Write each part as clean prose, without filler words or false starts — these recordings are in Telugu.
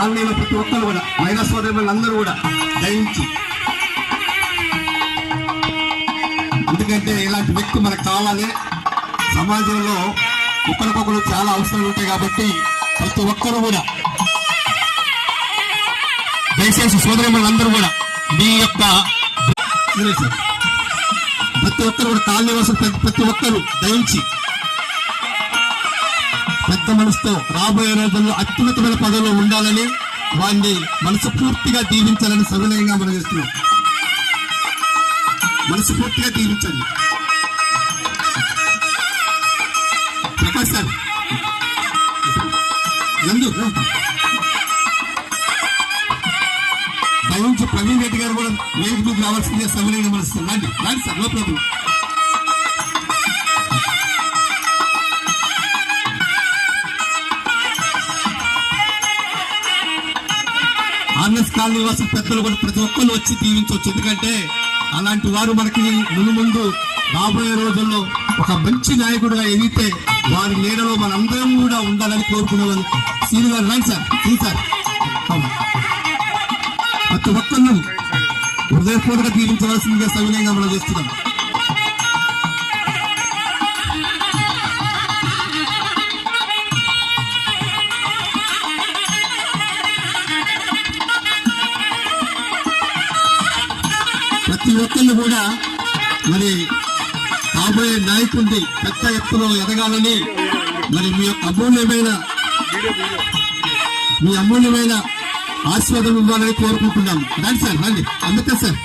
కాలనీలో ప్రతి ఒక్కరు కూడా మహిళా సోదరులందరూ కూడా దయించి, ఎందుకంటే ఇలాంటి వ్యక్తి మనకు కావాలి. సమాజంలో ఒకరికొకరు చాలా అవసరాలు ఉంటాయి కాబట్టి ప్రతి ఒక్కరు కూడా దయచేసి సోదరులందరూ కూడా మీ యొక్క ప్రతి ఒక్కరు కూడా కాలనీ వాసులు ప్రతి ఒక్కరు దయించి పెద్ద మనసుతో రాబోయే రోజుల్లో అత్యున్నతమైన పదవిలో ఉండాలని వారిని మనస్ఫూర్తిగా దీవించాలని సవినయంగా మనం చేస్తున్నాం. మనస్ఫూర్తిగా దీవించండి. ప్రకాష్ సార్ దయించి ప్రవీణ్ రెడ్డి గారు కూడా వేదిక మీద రావాల్సిందిగా సవినయంగా మనస్తుంది. రాండి సార్ లోపల. ఆర్ఎస్ కాలనీ వాసులు పెద్దలు కూడా ప్రతి ఒక్కరు వచ్చి దీవించవచ్చు. ఎందుకంటే అలాంటి వారు మనకి ముందు రాబోయే రోజుల్లో ఒక మంచి నాయకుడుగా ఎదిగితే వారి నీడలో మనందరం కూడా ఉండాలని కోరుకునేవారు. సీని గారు రండి సార్. సార్ ప్రతి ఒక్కరు హృదయపూర్వక దీవించవలసిందిగా సవినయంగా మనం చేస్తున్నాం. ప్రతి ఒక్కళ్ళు కూడా మరి రాబోయే నాయకుడిని పెద్ద ఎత్తులో ఎదగాలని మరి మీ యొక్క అమూల్యమైన ఆశీర్వాదం ఇవ్వాలని కోరుకుంటున్నాం. రండి సార్ రండి. అందుకే సార్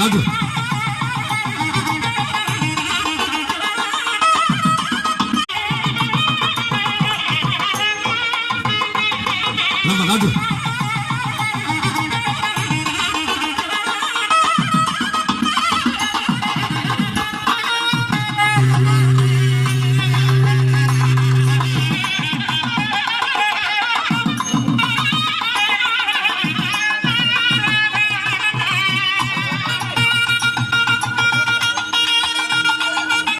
రాజు రాజు